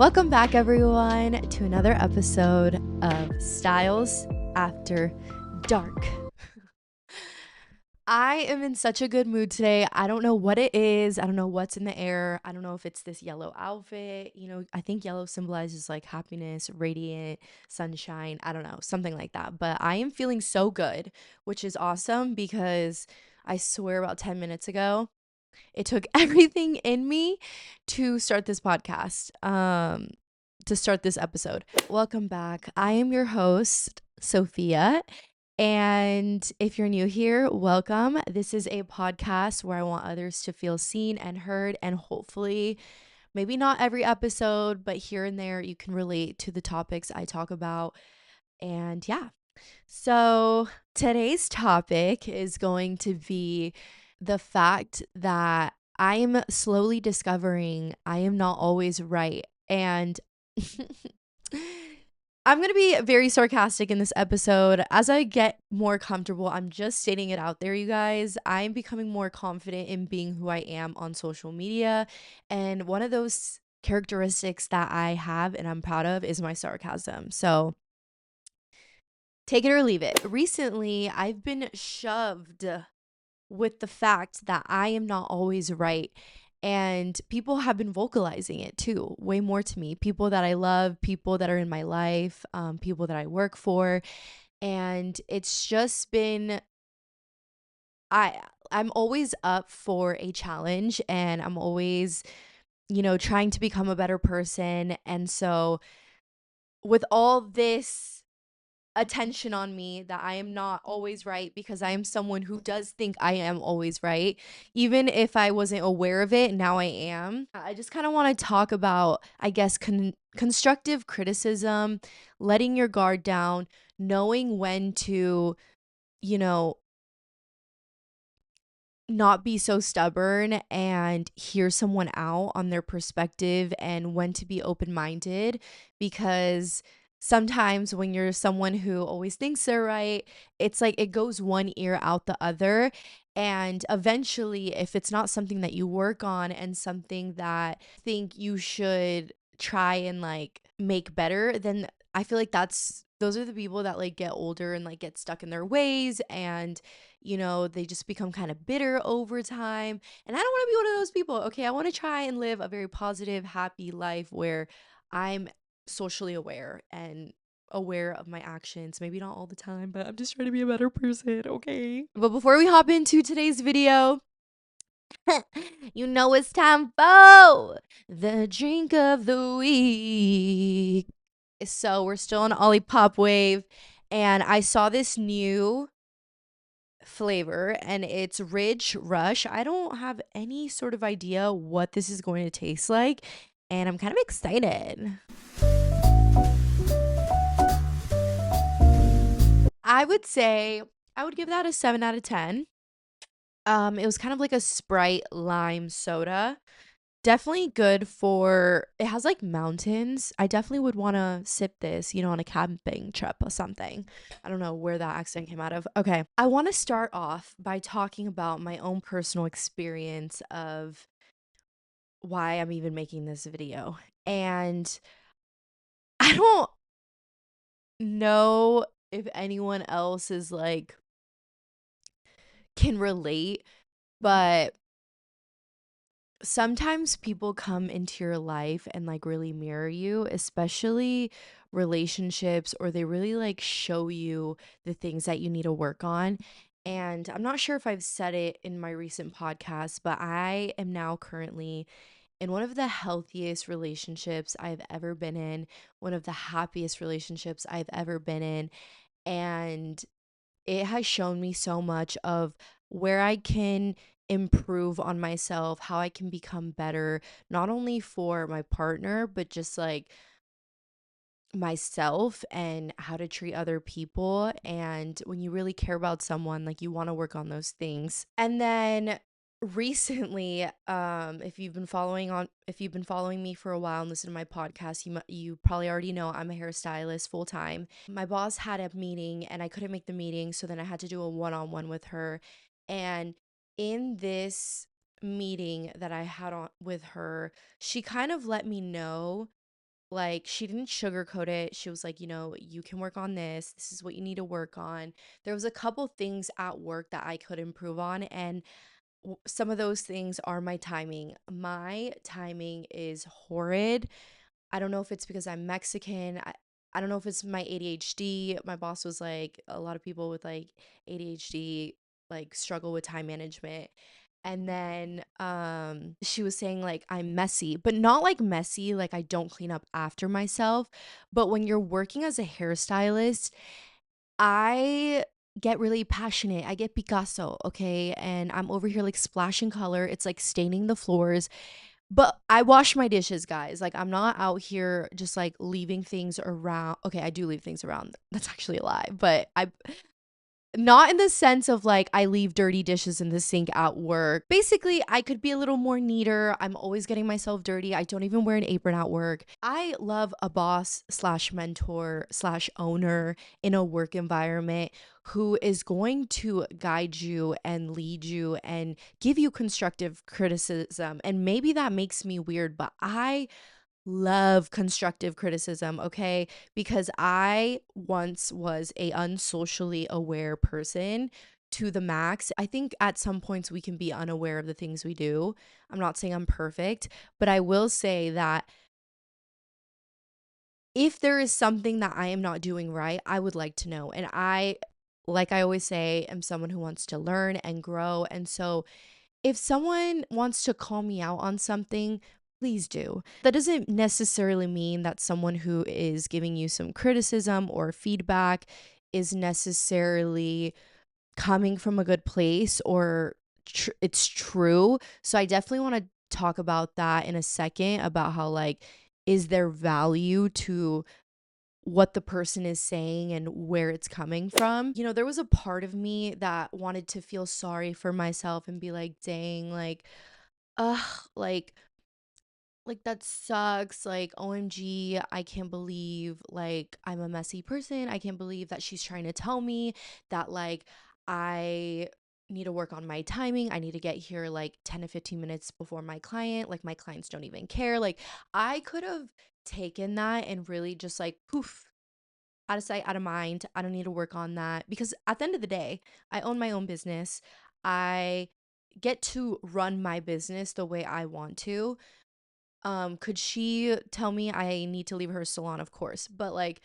Welcome back, everyone, to another episode of Styles After Dark. I am in such a good mood today. I don't know what it is. I don't know what's in the air. I don't know if it's this yellow outfit. I think yellow symbolizes like happiness, radiant, sunshine. I don't know, something like that. But I am feeling so good, which is awesome because I swear about 10 minutes ago, it took everything in me to start this podcast, to start this episode. Welcome back. I am your host, Sofia. And if you're new here, welcome. This is a podcast where I want others to feel seen and heard, and hopefully, maybe not every episode, but here and there, you can relate to the topics I talk about. And yeah, so today's topic is going to be the fact that I am slowly discovering I am not always right. And I'm going to be very sarcastic in this episode. As I get more comfortable, I'm just stating it out there, you guys. I'm becoming more confident in being who I am on social media. And one of those characteristics that I have and I'm proud of is my sarcasm. So take it or leave it. Recently, I've been shoved with the fact that I am not always right. And people have been vocalizing it too, way more to me. People that I love, people that are in my life, people that I work for. And it's just been, I, I'm always up for a challenge and I'm always, trying to become a better person. And so with all this attention on me that I am not always right because I am someone who does think I am always right. Even if I wasn't aware of it, now I am. I just kind of want to talk about, I guess, constructive criticism, letting your guard down, knowing when to, you know, not be so stubborn and hear someone out on their perspective and when to be open-minded, because sometimes when you're someone who always thinks they're right, it's like it goes one ear out the other. And eventually, if it's not something that you work on and something that I think you should try and like make better, then I feel like those are the people that like get older and like get stuck in their ways, and they just become kind of bitter over time. And I don't want to be one of those people. Okay, I want to try and live a very positive, happy life where I'm socially aware and aware of my actions. Maybe not all the time, but I'm just trying to be a better person, okay? But before we hop into today's video, it's time for the drink of the week. So we're still on Olipop wave, and I saw this new flavor and it's Ridge Rush. I don't have any sort of idea what this is going to taste like, and I'm kind of excited. I would say I would give that a 7 out of 10. It was kind of like a Sprite lime soda. Definitely good for, it has like mountains. I definitely would want to sip this, on a camping trip or something. I don't know where that accent came out of. Okay. I want to start off by talking about my own personal experience of why I'm even making this video. And I don't know if anyone else is like, can relate, but sometimes people come into your life and like really mirror you, especially relationships, or they really like show you the things that you need to work on. And I'm not sure if I've said it in my recent podcast, but I am now currently in one of the healthiest relationships I've ever been in, one of the happiest relationships I've ever been in. And it has shown me so much of where I can improve on myself, how I can become better, not only for my partner, but just like myself and how to treat other people. And when you really care about someone, like you want to work on those things. And then recently, if you've been following me for a while and listen to my podcast, you probably already know I'm a hairstylist full time. My boss had a meeting and I couldn't make the meeting, so then I had to do a one-on-one with her. And in this meeting that I had on with her, she kind of let me know Like, she didn't sugarcoat it. She was like, you can work on this. This is what you need to work on. There was a couple things at work that I could improve on, and some of those things are my timing. My timing is horrid. I don't know if it's because I'm Mexican. I don't know if it's my ADHD. My boss was like, a lot of people with like ADHD like struggle with time management. And then she was saying like I'm messy, but not like messy like I don't clean up after myself. But when you're working as a hairstylist, I get really passionate. I get Picasso, okay? And I'm over here like splashing color. It's like staining the floors. But I wash my dishes, guys. Like, I'm not out here just like leaving things around. Okay, I do leave things around. That's actually a lie. But I not in the sense of like I leave dirty dishes in the sink at work. Basically, I could be a little more neater. I'm always getting myself dirty. I don't even wear an apron at work. I love a boss slash mentor slash owner in a work environment who is going to guide you and lead you and give you constructive criticism. And maybe that makes me weird, but I love constructive criticism, okay? Because I once was a unsocially aware person to the max. I think at some points we can be unaware of the things we do. I'm not saying I'm perfect, but I will say that if there is something that I am not doing right, I would like to know. And I, like I always say, am someone who wants to learn and grow. And so if someone wants to call me out on something, please do. That doesn't necessarily mean that someone who is giving you some criticism or feedback is necessarily coming from a good place or it's true. So I definitely want to talk about that in a second about how, like, is there value to what the person is saying and where it's coming from. There was a part of me that wanted to feel sorry for myself and be like, dang, like, ugh, like that sucks. Like, OMG, I can't believe like I'm a messy person. I can't believe that she's trying to tell me that like I need to work on my timing. I need to get here like 10 to 15 minutes before my client. Like, my clients don't even care. Like, I could have taken that and really just like poof, out of sight, out of mind. I don't need to work on that because at the end of the day, I own my own business. I get to run my business the way I want to. Could she tell me I need to leave her salon? Of course. But like,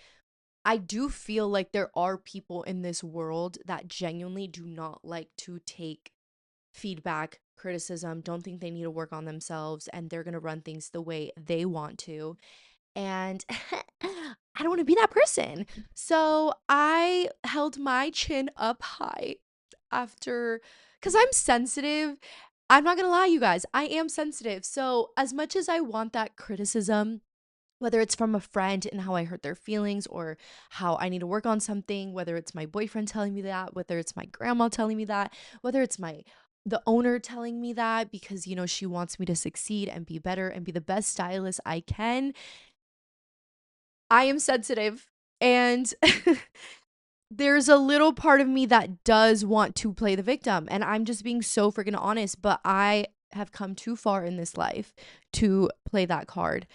I do feel like there are people in this world that genuinely do not like to take feedback, criticism, don't think they need to work on themselves, and they're going to run things the way they want to. And I don't want to be that person. So I held my chin up high after, because I'm sensitive. I'm not going to lie, you guys, I am sensitive. So as much as I want that criticism, whether it's from a friend and how I hurt their feelings or how I need to work on something, whether it's my boyfriend telling me that, whether it's my grandma telling me that, whether it's the owner telling me that because she wants me to succeed and be better and be the best stylist I can, I am sensitive, and there's a little part of me that does want to play the victim, and I'm just being so freaking honest, but I have come too far in this life to play that card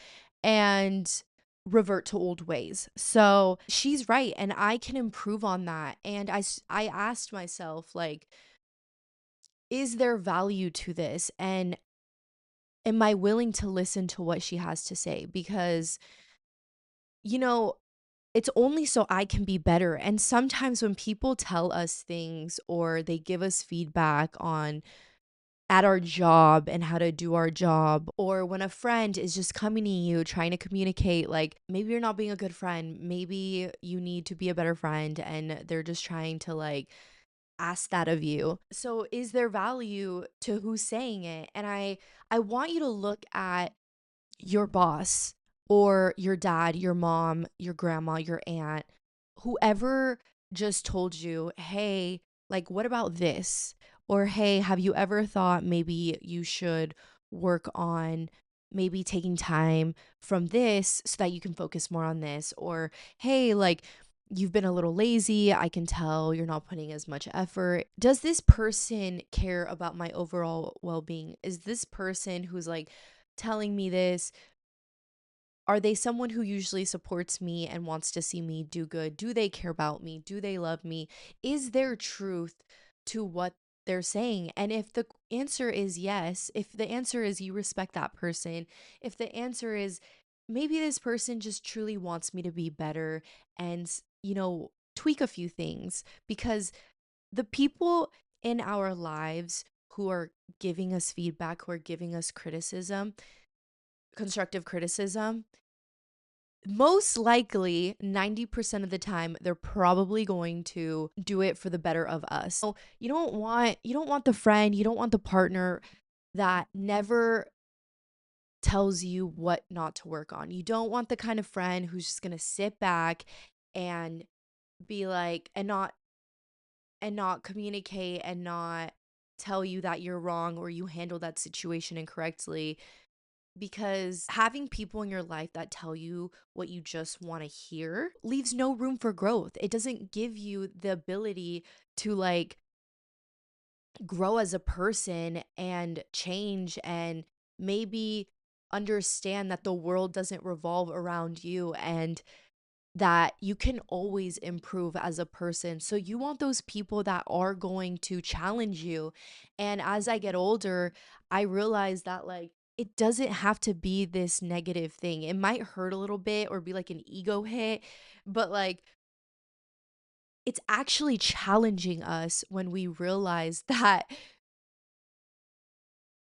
and revert to old ways. So she's right, and I can improve on that. And I asked myself, like, is there value to this? And am I willing to listen to what she has to say? Because, you know, it's only so I can be better. And sometimes when people tell us things or they give us feedback on at our job and how to do our job, or when a friend is just coming to you trying to communicate, like maybe you're not being a good friend, maybe you need to be a better friend, and they're just trying to like ask that of you. So is there value to who's saying it? And I want you to look at your boss or your dad, your mom, your grandma, your aunt, whoever just told you, hey, like, what about this? Or, hey, have you ever thought maybe you should work on maybe taking time from this so that you can focus more on this? Or, hey, like, you've been a little lazy. I can tell you're not putting as much effort. Does this person care about my overall well being? Is this person who's like telling me this Are they someone who usually supports me and wants to see me do good? Do they care about me? Do they love me? Is there truth to what they're saying? And if the answer is yes, if the answer is you respect that person, if the answer is maybe this person just truly wants me to be better and, tweak a few things, because the people in our lives who are giving us feedback, who are giving us criticism, constructive criticism, most likely 90% of the time they're probably going to do it for the better of us. So you don't want the friend, you don't want the partner that never tells you what not to work on. You don't want the kind of friend who's just going to sit back and be like and not communicate and not tell you that you're wrong or you handled that situation incorrectly, because having people in your life that tell you what you just want to hear leaves no room for growth. It doesn't give you the ability to grow as a person and change and maybe understand that the world doesn't revolve around you and that you can always improve as a person. So you want those people that are going to challenge you. And as I get older, I realize that it doesn't have to be this negative thing. It might hurt a little bit or be like an ego hit, but it's actually challenging us when we realize that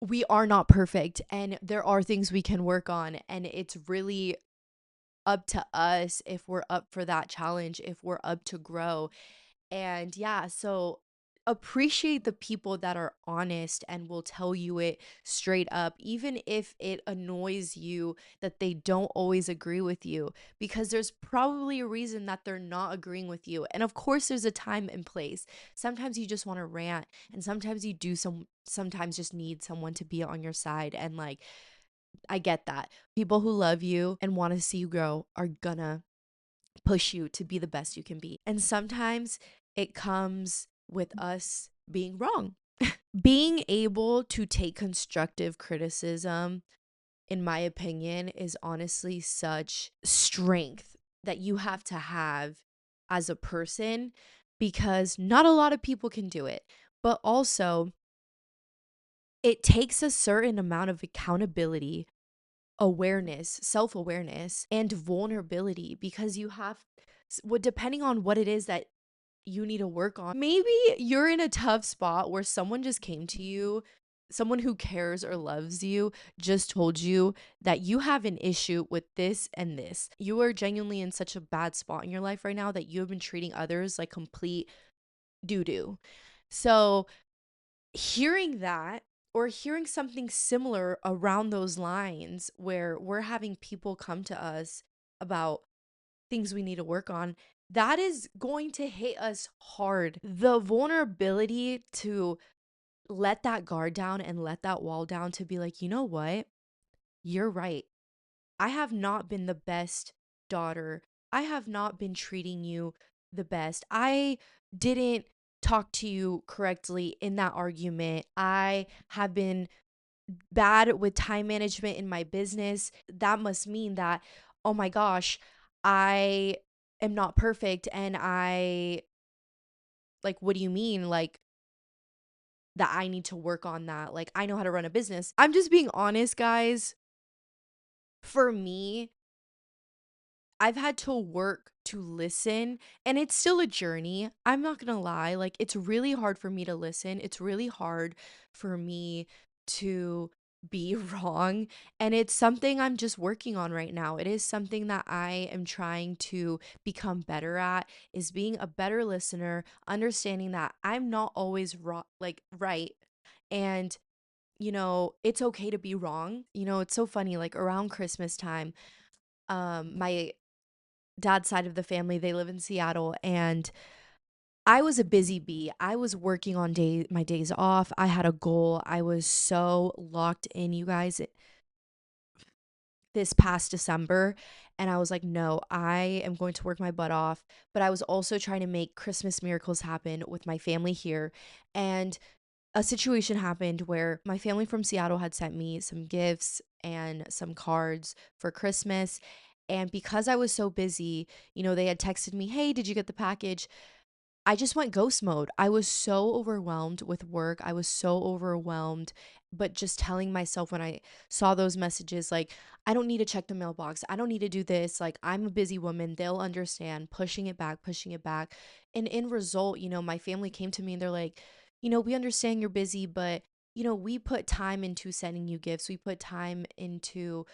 we are not perfect and there are things we can work on, and it's really up to us if we're up for that challenge, if we're up to grow. And yeah, so appreciate the people that are honest and will tell you it straight up, even if it annoys you that they don't always agree with you, because there's probably a reason that they're not agreeing with you. And of course, there's a time and place. Sometimes you just want to rant, and sometimes sometimes just need someone to be on your side. And I get that. People who love you and want to see you grow are gonna push you to be the best you can be. And sometimes it comes with us being wrong. Being able to take constructive criticism, in my opinion, is honestly such strength that you have to have as a person, because not a lot of people can do it. But also, it takes a certain amount of accountability, awareness, self-awareness, and vulnerability, because depending on what it is that you need to work on. Maybe you're in a tough spot where someone just came to you, someone who cares or loves you just told you that you have an issue with this and this. You are genuinely in such a bad spot in your life right now that you have been treating others like complete doo doo. So, hearing that, or hearing something similar around those lines where we're having people come to us about things we need to work on, that is going to hit us hard. The vulnerability to let that guard down and let that wall down, to be like, you know what? You're right. I have not been the best daughter. I have not been treating you the best. I didn't talk to you correctly in that argument. I have been bad with time management in my business. That must mean that, oh my gosh, I am not perfect. And what do you mean? That I need to work on that. Like, I know how to run a business. I'm just being honest, guys. For me, I've had to work to listen, and it's still a journey. I'm not gonna lie. It's really hard for me to listen. It's really hard for me to be wrong. And it's something I'm just working on right now. It is something that I am trying to become better at, is being a better listener, understanding that I'm not always right. And, it's okay to be wrong. It's so funny, around Christmas time, my dad's side of the family, they live in Seattle, and I was a busy bee. I was working on my days off. I had a goal. I was so locked in, you guys, this past December, and I was like, no, I am going to work my butt off. But I was also trying to make Christmas miracles happen with my family here. And a situation happened where my family from Seattle had sent me some gifts and some cards for Christmas. And because I was so busy, they had texted me, "Hey, did you get the package?" I just went ghost mode. I was so overwhelmed with work. I was so overwhelmed, but just telling myself when I saw those messages, like, I don't need to check the mailbox. I don't need to do this. Like, I'm a busy woman. They'll understand. Pushing it back, pushing it back. And in result, my family came to me and they're like, we understand you're busy, but, we put time into sending you gifts. We put time into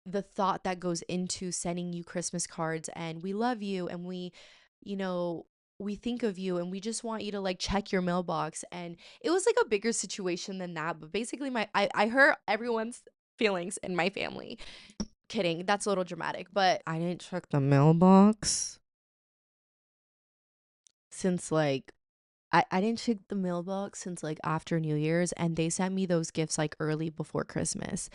the thought that goes into sending you Christmas cards, and we love you, and you know we think of you, and we just want you to like check your mailbox. And it was like a bigger situation than that, but basically I hurt everyone's feelings in my family. Kidding, that's a little dramatic, but I didn't check the mailbox since like I didn't check the mailbox since like after New Year's, and they sent me those gifts like early before Christmas.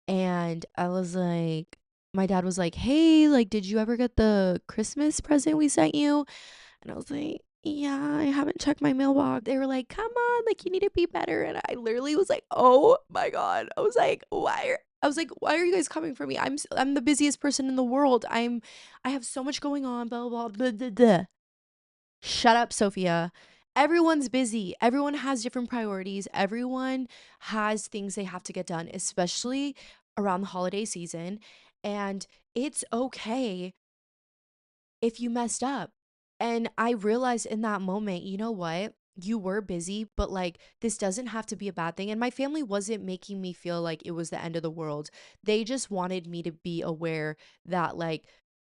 And I was like, my dad was like, "Hey, like, did you ever get the Christmas present we sent you?" And I was like, "Yeah, I haven't checked my mailbox." They were like, "Come on, like, you need to be better." And I literally was like, "Oh my God." I was like, "Why are you guys coming for me? I'm the busiest person in the world. I have so much going on, blah, blah, blah, blah, blah." Shut up, Sophia. Everyone's busy. Everyone has different priorities. Everyone has things they have to get done, especially around the holiday season. And it's okay if you messed up. And I realized in that moment, you know what? You were busy, but like this doesn't have to be a bad thing. And my family wasn't making me feel like it was the end of the world. They just wanted me to be aware that, like,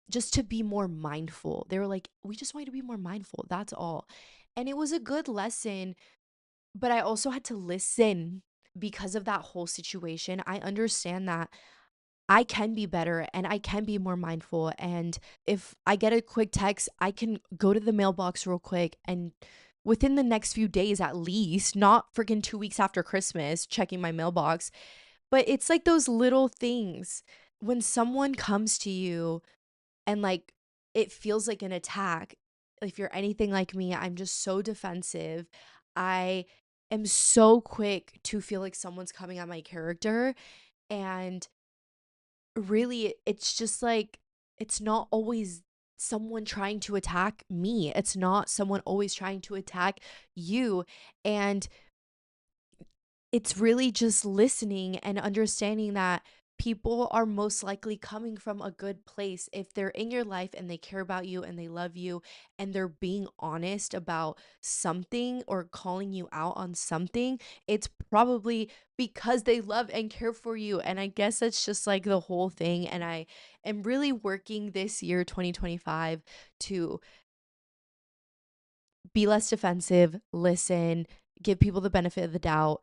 just to be more mindful. They were like, "We just want you to be more mindful. That's all." And it was a good lesson, but I also had to listen because of that whole situation. I understand that I can be better and I can be more mindful. And if I get a quick text, I can go to the mailbox real quick and within the next few days at least, not freaking 2 weeks after Christmas, checking my mailbox. But it's like those little things when someone comes to you and like it feels like an attack. If you're anything like me, I'm just so defensive. I am so quick to feel like someone's coming at my character. And really, it's just like, it's not always someone trying to attack me. It's not someone always trying to attack you. And it's really just listening and understanding that people are most likely coming from a good place if they're in your life and they care about you and they love you and they're being honest about something or calling you out on something. It's probably because they love and care for you. And I guess that's just like the whole thing. And I am really working this year 2025 to be less defensive, listen, give people the benefit of the doubt.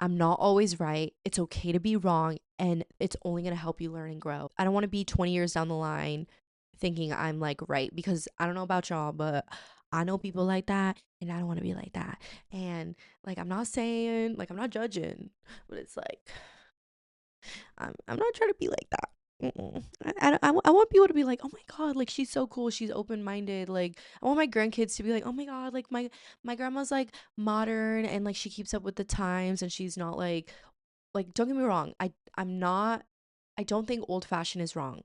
I'm not always right. It's okay to be wrong, and it's only going to help you learn and grow. I don't want to be 20 years down the line thinking I'm like right, because I don't know about y'all, but I know people like that and I don't want to be like that. And like, I'm not saying, like, I'm not judging, but it's like I'm not trying to be like that. Mm-mm. I want people to be like, "Oh my God, like she's so cool. She's open minded." Like, I want my grandkids to be like, "Oh my God, like my grandma's like modern and like she keeps up with the times and she's not like don't get me wrong. I'm not. I don't think old fashioned is wrong.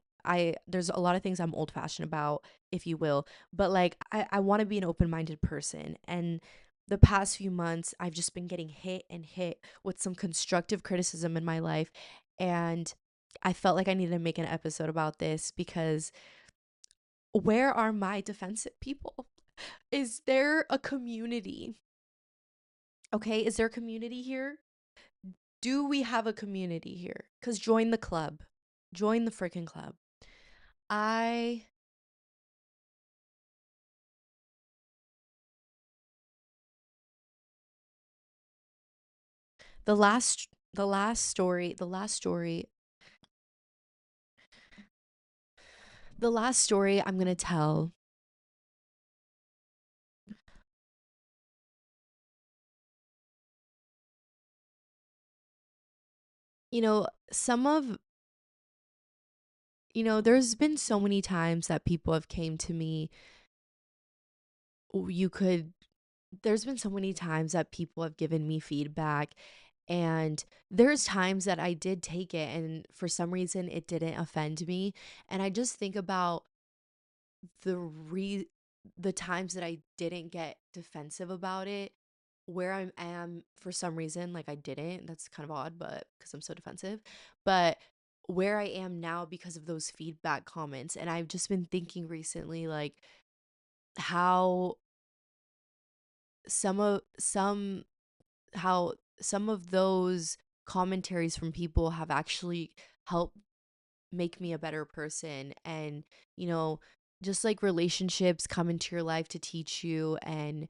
There's a lot of things I'm old fashioned about, if you will, but like I want to be an open minded person. And the past few months, I've just been getting hit and hit with some constructive criticism in my life, and I felt like I needed to make an episode about this because where are my defensive people? Is there a community? Okay, is there a community here? Do we have a community here? Because join the club. Join the freaking club. I the last story I'm gonna tell, some of there's been so many times that people have came to me. You could there's been so many times that people have given me feedback, and there's times that I did take it and for some reason it didn't offend me, and I just think about the re the times that I didn't get defensive about it, where I am for some reason, like I didn't. That's kind of odd, but because I'm so defensive, but where I am now because of those feedback comments. And I've just been thinking recently, like how some of some how some of those commentaries from people have actually helped make me a better person. And you know just like relationships come into your life to teach you and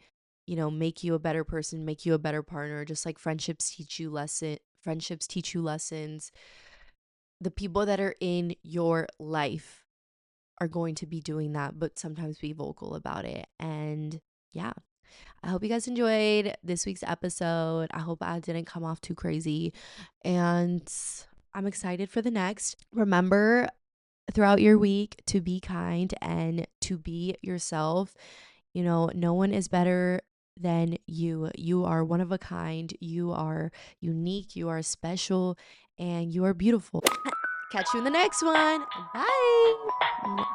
make you a better person, make you a better partner, just like friendships teach you lessons. The people that are in your life are going to be doing that, but sometimes be vocal about it. And yeah, I hope you guys enjoyed this week's episode. I hope I didn't come off too crazy, and I'm excited for the next. Remember throughout your week to be kind and to be yourself. No one is better than you. You are one of a kind. You are unique. You are special, and you are beautiful. Catch you in the next one. Bye.